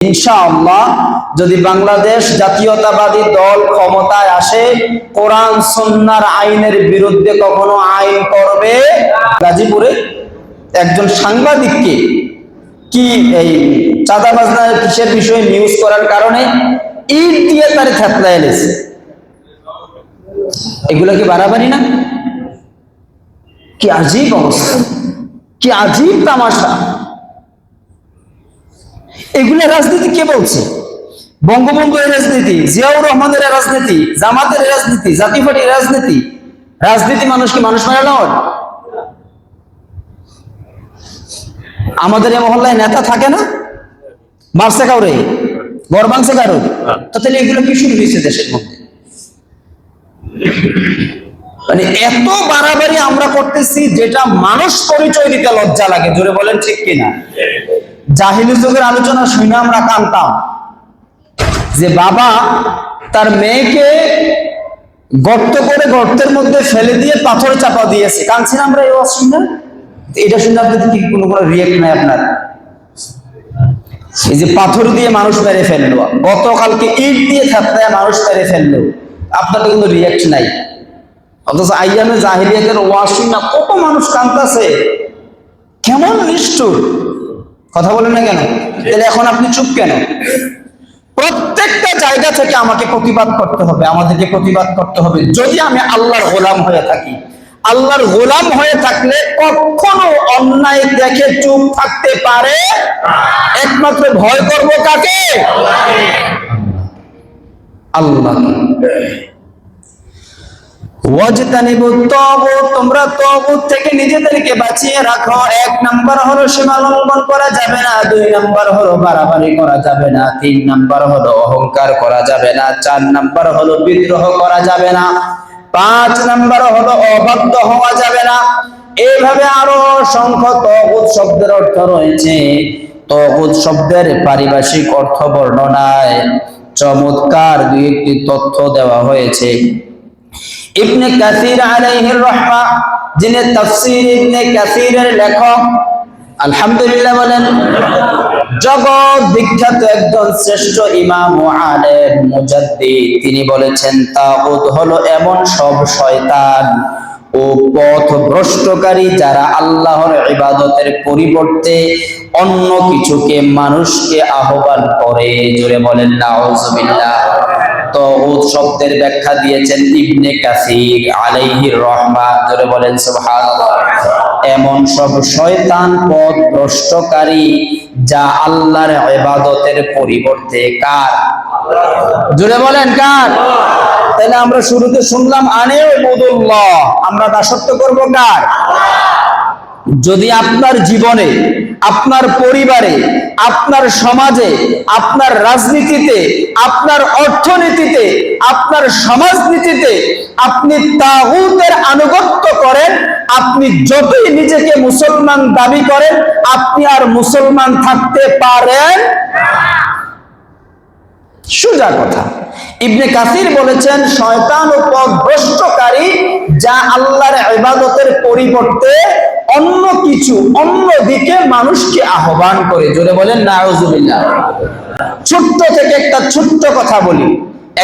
ইনশাআল্লাহ যদি বাংলাদেশ জাতীয়তাবাদী দল ক্ষমতায় আসে, কোরআন সুন্নাহর আইনের বিরুদ্ধে কখনো আইন করবে। গাজীপুরে একজন সাংবাদিককে কি এই চাঁদাবাজনা কিসের বিষয়ে নিউজ করার কারণে ইট দিয়ে তারে থেতলায় এনেছে। এগুলো কি বাড়াবাড়ি না? কি আজীব অবস্থা, কি আজীব তামাশা। এগুলা রাজনীতি কে বলছে? বঙ্গবন্ধুর রাজনীতি, জিয়াউর রহমানের রাজনীতি, জামাতের রাজনীতি, জাতীয় পার্টির রাজনীতি। রাজনীতি মানুষকে মানুষ মেনে নেওয়ার। আমাদের এই মহল্লায় নেতা থাকে না, মারছে কাউরে, ঘর ভাঙছে কারো, তাহলে এগুলো কি শুরু হয়েছে দেশের মধ্যে? মানে এত বাড়াবাড়ি আমরা করতেছি যেটা মানুষ পরিচয় দিতে লজ্জা লাগে। জোরে বলেন ঠিক কিনা? জাহিলি যুগের আলোচনা শুনে আমরা কাঁদতাম যে বাবা তার মেয়েকে গর্ত করে গর্তের মধ্যে ফেলে দিয়ে পাথর চাপা দিয়েছে। কাঁদছি না আমরা এই ওয়াজ শুনে? এটা শুনে আপনাদের কি কোনো রিয়েক্ট নাই আপনার? এই যে পাথর দিয়ে মানুষ মেরে ফেললো, গতকালকে ইট দিয়ে থাপ্পায় মানুষ মেরে ফেললো, আপনাদের কোনো রিয়েক্ট নাই। অথচ আইয়ামে জাহিলিয়াতের ওয়াজ শুনে কত মানুষ কাঁদতেছে। কেমন নিষ্ঠুর! কথা বলেন না কেন? তাহলে এখন আপনি চুপ কেন? প্রত্যেকটা জায়গা থেকে আমাকে প্রতিবাদ করতে হবে, আমাদেরকে প্রতিবাদ করতে হবে। যদি আমি আল্লাহর গোলাম হয়ে থাকি, আল্লাহর গোলাম হয়ে থাকলে কখনো অন্যায় দেখে চুপ থাকতে পারে? একমাত্র ভয় করব কাকে? আল্লাহ। ওয়াজতানিবুত তাগুত, তোমরা তাগুত থেকে নিজেদেরকে বাঁচিয়ে রাখো। 1 নাম্বার হলো সীমা লঙ্ঘন করা যাবে না, 2 নাম্বার হলো বাড়াবাড়ি করা যাবে না, 3 নাম্বার হলো অহংকার করা যাবে না, 4 নাম্বার হলো বিদ্রোহ করা যাবে না, 5 নাম্বার হলো অবাধ্য হওয়া যাবে না। এইভাবে আরো অসংখ্য তাগুত শব্দের অর্থ রয়েছে। তাগুত শব্দের পারিভাষিক অর্থ বর্ণনায় চমৎকার 2-1টি তথ্য দেওয়া হয়েছে। ইবনে কাসির আলাইহির রাহমা, যিনি তাফসীর ইবনে কাসিরের লেখক, আলহামদুলিল্লাহ বলেন, জগৎ বিখ্যাত একজন শ্রেষ্ঠ ইমাম ও আলেম মুজাদ্দিদ, তিনি বলেছেন তাগুত হলো এমন সব শয়তান ও পথভ্রষ্টকারী যারা আল্লাহর ইবাদতের পরিবর্তে অন্য কিছুকে মানুষকে আহ্বান করে। জোরে বলেন নাউজুবিল্লাহ। তাগুত শব্দের ব্যাখ্যা দিয়েছেন ইবনে কাসির আলাইহির রাহমা। জোরে বলেন সুবহানাল্লাহ। এমন সব শয়তান পথভ্রষ্টকারী যা আল্লাহর ইবাদতের পরিবর্তে কার? জোরে বলেন কার? তাহলে আমরা শুরুতে শুনলাম আনিউবুদুল্লাহ, আমরা দাসত্ব করব কার? যদি আপনার জীবনে, আপনার পরিবারে, আপনার সমাজে, আপনার রাজনীতিতে, আপনার অর্থনীতিতে, আপনার সমাজনীতিতে আপনি তাগুতের আনুগত্য করেন, আপনি যতই নিজেকে মুসলমান দাবি করেন, আপনি আর মুসলমান থাকতে পারেন না। সোজা কথা। ইবনে কাসির বলেছেন শয়তান ও পথভ্রষ্টকারী যা আল্লাহর ইবাদতের পরিবর্তে অন্য কিছু, অন্য দিকে মানুষকে আহ্বান করে। জোরে বলেন নাউজুবিল্লাহ। ছোট্ট থেকে একটা ছোট্ট কথা বলি।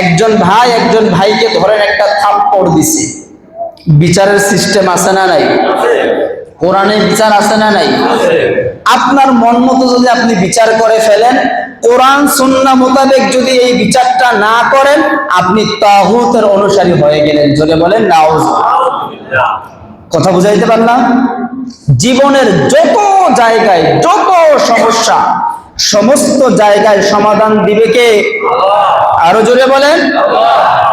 একজন ভাই একজন ভাইকে ধরেন একটা থাপ্পড় দিছে। বিচারের সিস্টেম আছে না নাই? কোরআনে বিচার আছে না নাই? আপনার মন মতো যদি আপনি বিচার করে ফেলেন, কোরআন সুন্নাহ মোতাবেক যদি এই বিচারটা না করেন, আপনি তাগুতের অনুসারী হয়ে গেলেন। জোরে বলেন নাউজুবিল্লাহ। কথা বুঝাইতে পারলাম? জীবনের যত জায়গায় যত সমস্যা, সমস্ত জায়গায় সমাধান দিবে কে? আরো জোরে বলেন।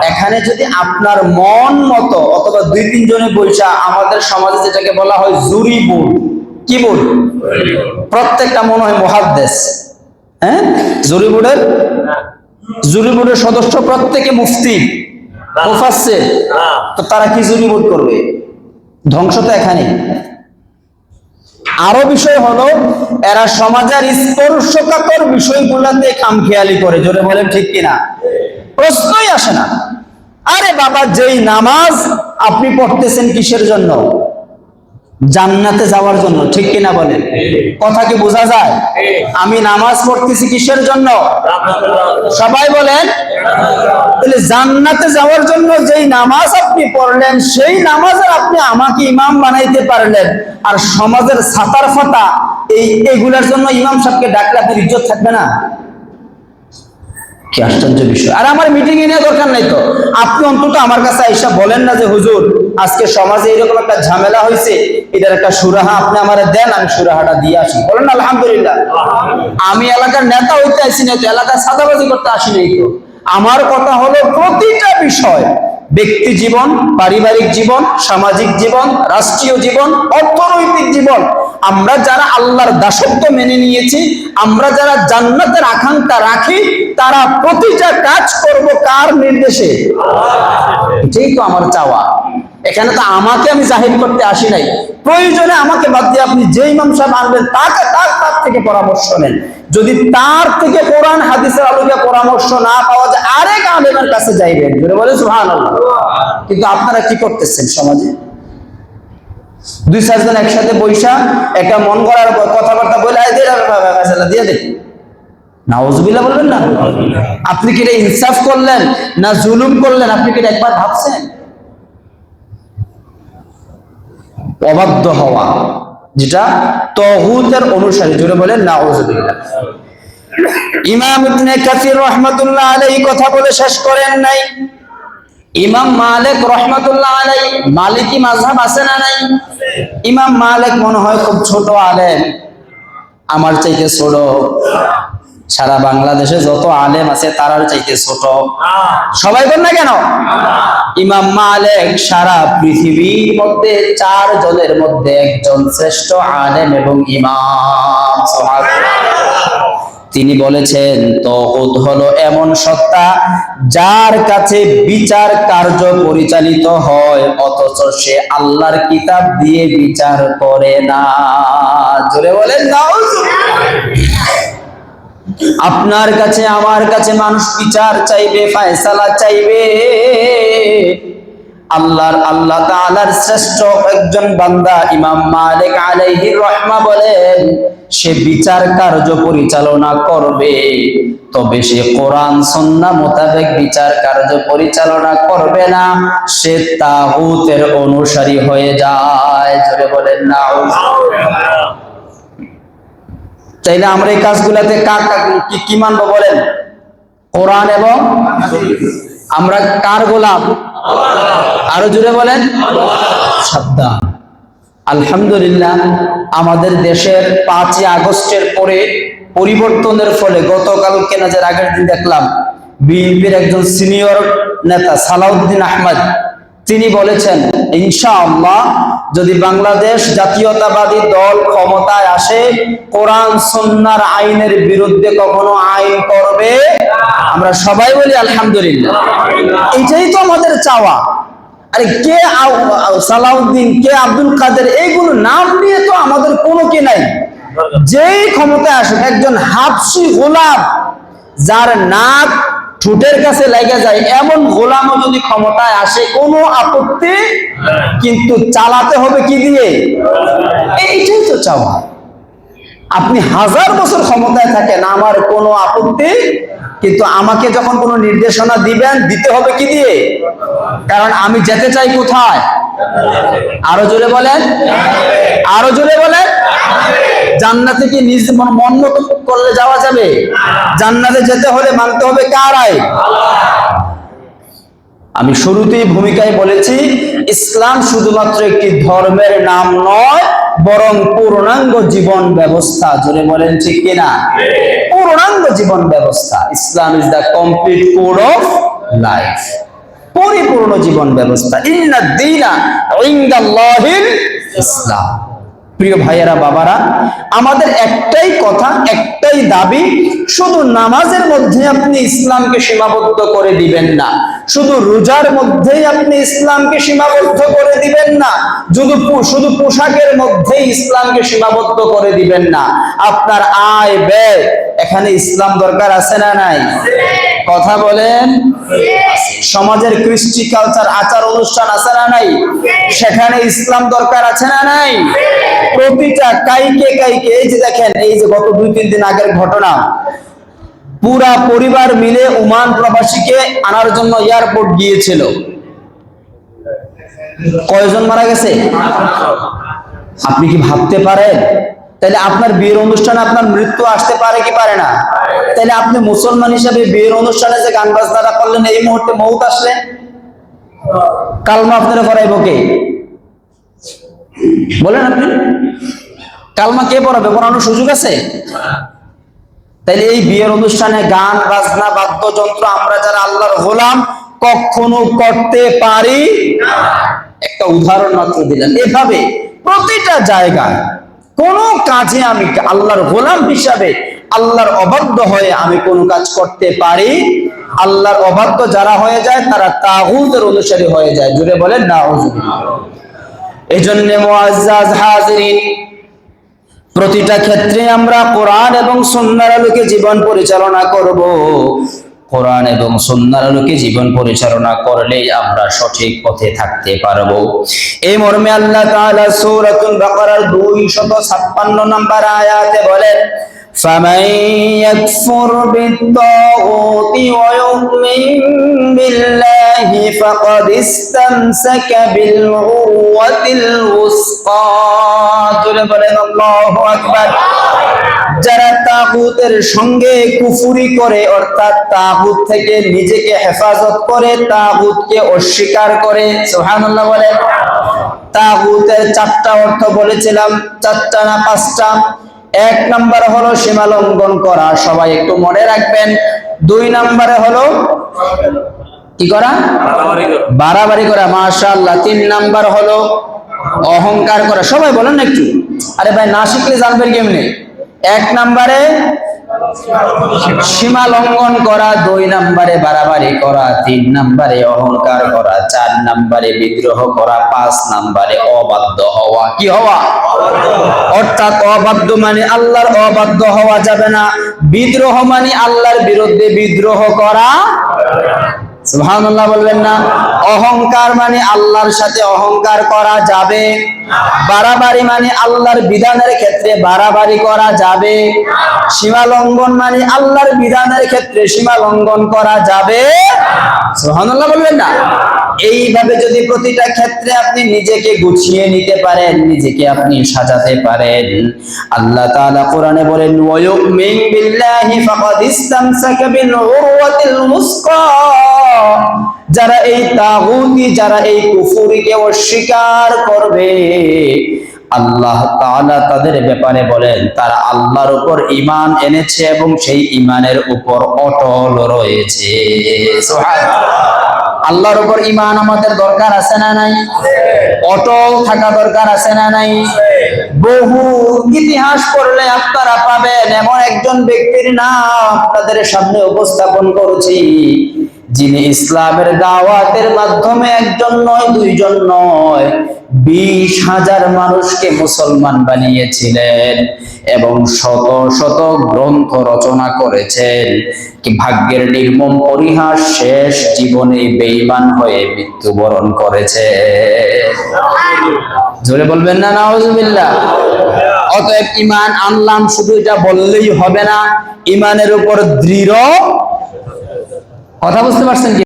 এখানে যদি আপনার মন মতো অথবা 2-3 জনে বৈশা, আমাদের সমাজে যেটাকে বলা হয় জুরি বোর্ড, কি বোর্ড? প্রত্যেকটা মনে হয় মুহাদ্দিস। হ্যাঁ, জুরি বোর্ডের সদস্য প্রত্যেকে মুফতি, মুফাসসির। তো তারা কি জুরি বোর্ড করবে? ধ্বংস তো এখানে। আরো বিষয় হলো এরা সমাজের স্পর্শকাতর বিষয়গুলোতে খামখেয়ালি করে। জোরে বলেন ঠিক কিনা? প্রশ্নই আসে না। আরে বাবা, যেই নামাজ আপনি পড়তেছেন কিসের জন্য? জান্নাতে যাওয়ার জন্য, ঠিক কিনা বলেন? কথা কি বোঝা যায়? আমি নামাজ পড়তেছি কিসের জন্য? সবাই বলেন। তাহলে জান্নাতে যাওয়ার জন্য যেই নামাজ আপনি পড়লেন, সেই নামাজের আপনি আমাকে ইমাম বানাইতে পারলেন, আর সমাজের ছাতার ফাতা এইগুলার জন্য ইমাম সাহেবকে ডাকলে আপনার ইজ্জত থাকবে না? কি আশ্চর্য বিষয়। আর আমার মিটিং এ নেওয়া দরকার নাই তো, আপনি অন্তত আমার কাছে আইসা বলেন না যে হুজুর আজকে সমাজে এরকম একটা ঝামেলা হয়েছে, এটার একটা সুরাহা আপনি আমারে দেন, আমি সুরাহাটা দিয়ে আসি। বলেন আলহামদুলিল্লাহ। আমি এলাকার নেতা হইতে আসি না তো, এলাকার সাদাবাজি করতে আসি নাই তো। আমার কথা হলো প্রতিটা বিষয়, ব্যক্তি জীবন, পারিবারিক জীবন, সামাজিক জীবন, রাষ্ট্রীয় জীবন, অর্থনৈতিক জীবন, আমরা যারা আল্লাহর দাসত্ব মেনে নিয়েছি, আমরা যারা জান্নাতের আকাঙ্ক্ষা রাখি, তারা প্রতিটা কাজ করব কার নির্দেশে? এটাই তো আমার চাওয়া। এখানে তো আমাকে আমি জাহির করতে আসি নাই। প্রয়োজনে আমাকে বাদ দিয়ে আপনি যে ইমাম সাহেব আনবেন তার থেকে পরামর্শ নেন। যদি তার থেকে কোরআন হাদিসের আলোকে পরামর্শ না পাওয়া যায়, আরেক আলেমের কাছে যাইবেন। জোরে বলে সুবহানাল্লাহ। কিন্তু আপনারা কি করতেছেন সমাজে? দুই চারজন একসাথে বৈশা একটা মন করার কথাবার্তা বলে দিয়ে দেয়, নাউজুবিল্লাহ বলবেন না? আপনি কি এটা ইনসাফ করলেন না জুলুম করলেন? আপনি কি একবার ভাবছেন? অবাধ্য হওয়া, যেটা তাগুতের অনুসারী। জোরে বলেন নাউজুবিল্লাহ। ইমাম ইবনে কাসির রাহমাতুল্লাহ আলাইহি কথা বলে শেষ করেন নাই। ইমাম মালিক রাহমাতুল্লাহ আলাইহি, মালিকি মাযহাব আছে না নাই? ইমাম মালিক মনে হয় খুব ছোট আলেম, আমার চাইতে ছোট। সারা বাংলাদেশে যত আলেম আছে তারার চাইতে ছোট। সবাই বল না কেন? ইমাম মালিক সারা পৃথিবীর মধ্যে 4 জনের মধ্যে একজন শ্রেষ্ঠ আলেম এবং ইমাম। তিনি বলেছেন তাগুত হলো এমন সত্তা যার কাছে বিচার কার্য পরিচালিত হয়, অথচ সে আল্লাহর কিতাব দিয়ে বিচার করে না। জোরে বলেন নাউজুবিল্লাহ। আপনার কাছে আমার কাছে মানুষ বিচার চাইবে, ফয়সালা চাইবে। আল্লাহ তাআলার শ্রেষ্ঠ একজন বান্দা ইমাম মালিক আলাইহির রাহমা বলেন, সে বিচার কার্য পরিচালনা করবে, তবে সে কোরআন সুন্নাহ মোতাবেক বিচার কার্য পরিচালনা করবে না, সে তাগুতের অনুসারী হয়ে যায়। জোরে বলেন নাউজুবিল্লাহ। তাইলে আমরা এই কাজগুলাতে কি মানবো বলেন? কোরআন এবং আমরা কার গোলাম? আরো জোরে বলেন সাবধান। আলহামদুলিল্লাহ, আমাদের দেশের 5ই আগস্টের পরে পরিবর্তনের ফলে গতকালকে না যার আগের দিন দেখলাম বিএনপির একজন সিনিয়র নেতা সালাউদ্দিন আহমদ, তিনি বলেছেন ইনশাআল্লাহ যদি বাংলাদেশ জাতীয়তাবাদী দল ক্ষমতায় আসে, কোরআন সুন্নাহর আইনের বিরুদ্ধে কখনো আইন করবে। আমরা সবাই বলি আলহামদুলিল্লাহ। এটাই তো আমাদের চাওয়া। আরে কে সালাউদ্দিন, কে আব্দুল কাদের, এইগুলো নাম নিয়ে তো আমাদের কোনো কি নাই। যেই ক্ষমতায় আসুক, একজন হাবশি গোলাম যার নাক ঠোঁটের কাছে লেগে যায় এমন গোলামও যদি ক্ষমতায় আসে, কোনো আপত্তি, কিন্তু চালাতে হবে কি দিয়ে? এইটাই তো চাওয়া। আপনি 1000 বছর ক্ষমতায় থাকেন, আমার কোনো আপত্তি, কিন্তু আমাকে যখন কোনো নির্দেশনা দিবেন, দিতে হবে কি দিয়ে? কারণ আমি যেতে চাই কোথায়? আরো জোরে বলেন, আরো জোরে বলেন। জান্নাতে কি নিজ মন মতো করলে যাওয়া যাবে? জান্নাতে যেতে হলে মানতে হবে কার আইন? আমি শুরুতেই ভূমিকায় বলেছি, ইসলাম শুধুমাত্র একটি ধর্মের নাম নয়, বরং পূর্ণাঙ্গ জীবন ব্যবস্থা। জোরে বলেন ঠিক কিনা? পূর্ণাঙ্গ জীবন ব্যবস্থা। Islam is the complete code of life, পরিপূর্ণ জীবন ব্যবস্থা। ইন্নাদ দীনা ইনদাল্লাহিল ইসলাম। প্রিয় ভাইয়েরা, বাবারা, আমাদের একটাই কথা, একটাই দাবি, শুধু নামাজের মধ্যে আপনি ইসলামকে সীমাবদ্ধ করে দিবেন না, শুধু রোজার মধ্যেই আপনি ইসলামকে সীমাবদ্ধ করে দিবেন না, শুধু পোশাকের মধ্যেই ইসলামকে সীমাবদ্ধ করে দিবেন না। আপনার আয় ব্যয়, এখানে ইসলাম দরকার আছে না নাই? কথা বলেন। সমাজের কৃষ্টি কালচার আচার অনুষ্ঠান আছে না নাই? সেখানে ইসলাম দরকার আছে না নাই? প্রতিটা কাইকে কাইকে, এই যে দেখেন, এই যে গত 2-3 দিন আগের ঘটনা, পুরা পরিবার মিলে ওমান প্রবাসীকে আনার জন্য এয়ারপোর্ট গিয়েছিল। কয়জন মারা গেছে আপনি কি ভাবতে পারেন? তাহলে আপনার বিয়ের অনুষ্ঠানে আপনার মৃত্যু আসতে পারে কি পারে না? তাহলে আপনি মুসলমান হিসেবে বিয়ের অনুষ্ঠানে যে গান বাজনাটা করলেন, এই মুহূর্তে মউত আসলে কালমা আপনারা পড়াইব কে? বলেন আপনি, কালমা কে পড়াবে? পড়ানোর সুযোগ আছে? তাইলে এই বিয়ের অনুষ্ঠানে গান বাজনা বাদ্যযন্ত্র আমরা যারা আল্লাহর গোলাম কখনো করতে পারি না। একটা উদাহরণ মাত্র দিলাম। এভাবে প্রতিটা জায়গায় কোন কাজে আমি আল্লাহর গোলাম হিসাবে আল্লাহর অবাধ্য হয়ে আমি কোন কাজ করতে পারি? আল্লাহর অবাধ্য যারা হয়ে যায় তারা তাগুতের অনুসারী হয়ে যায়। জুড়ে বলেন নাউযুবিল্লাহ। এজন্য মুআজ্জাজ হাজিরিন, প্রতিটা ক্ষেত্রে আমরা কোরআন এবং সুন্নাহর আলোকে জীবন পরিচালনা করব। কোরআন এবং সুন্নাহর আলোকে জীবন পরিচালনা করলেই আমরা সঠিক পথে থাকতে পারবো। এই মর্মে আল্লাহ তাআলা সূরাতুল বাকারার 256 নম্বর আয়াতে বলেন, فَمَن يَكْفُرْ بِالطَّاغُوتِ وَيُؤْمِن بِاللَّهِ فَقَدِ اسْتَمْسَكَ بِالْعُرْوَةِ الْوُثْقَى। জোরে বলেন আল্লাহু আকবার। যারা তাগুতের সঙ্গে কুফরি করে, অর্থাৎ তাগুত থেকে নিজেকে হেফাজত করে, তাগুতকে অস্বীকার করে, সুবহানাল্লাহ বলেন। তাগুতের 4টা অর্থ বলেছিলাম, 4টা না 5টা? 1 নম্বরে হলো সীমা লঙ্ঘন করা, সবাই একটু মনে রাখবেন। 2 নম্বরে হলো কি করা? বাড়াবাড়ি করা, মাশাআল্লাহ। 3 নাম্বার হলো অহংকার করা, সবাই বলেন একটু। আরে ভাই, না শিখলে জানবেন কেমনে? 1 নম্বরে সীমা লঙ্ঘন করা, 2 নম্বরে বাড়াবাড়ি করা, 3 নম্বরে অহংকার করা, 4 নম্বরে বিদ্রোহ করা, 5 নম্বরে অবাধ্য হওয়া। কি হওয়া? অর্থাৎ অবাধ্য মানে আল্লাহর অবাধ্য হওয়া যাবে না, বিদ্রোহ মানে আল্লাহর বিরুদ্ধে বিদ্রোহ করা। সুবহানাল্লাহ বলবেন না? অহংকার মানে আল্লাহর সাথে অহংকার করা যাবে। বাড়াবাড়ি মানে আল্লাহর বিধানের ক্ষেত্রে বাড়াবাড়ি করা যাবে। সীমা লঙ্ঘন মানে আল্লাহর বিধানের ক্ষেত্রে সীমা লঙ্ঘন করা যাবে। সুবহানাল্লাহ বলবেন না? এইভাবে যদি প্রতিটা ক্ষেত্রে আপনি নিজেকে গুছিয়ে নিতে পারেন, নিজেকে আপনি সাজাতে পারেন, আল্লাহ তাআলা কোরআনে বলেন, ওয়ায়ুমিন বিল্লাহি ফাকাদ ইসতামসাকা বিল উরওয়াতিল মুসকা। যারা এই তাগুতি, যারা এই কুফরিকে অস্বীকার করবে, আল্লাহ তাআলা তাদের ব্যাপারে বলেন তারা আল্লাহর উপর ঈমান এনেছে এবং সেই ঈমানের উপর অটল রয়েছে। সুবহানাল্লাহ। আল্লাহর উপর ঈমান আমাদের দরকার আছে না নাই? অটল থাকা দরকার আছে না নাই? বহু ইতিহাস পড়লে আপনারা পাবেন এমন একজন ব্যক্তির নাম আপনাদের সামনে উপস্থাপন করেছি, যিনি ইসলামের দাওয়াতের মাধ্যমে 1জন নয়, 2জন নয়, 20,000 মানুষকে মুসলমান বানিয়েছিলেন এবং শত শত গ্রন্থ রচনা করেছেন। কি ভাগ্যের নির্মম পরিহাস, শেষ জীবনে বেঈমান হয়ে মৃত্যুবরণ করেছে। জোরে বলবেন না নাউযুবিল্লাহ। অতএব ঈমান আনলাম শুধু এটা বললেই হবে না, ঈমানের উপর দৃঢ়। কথা বুঝতে পারছেন কি?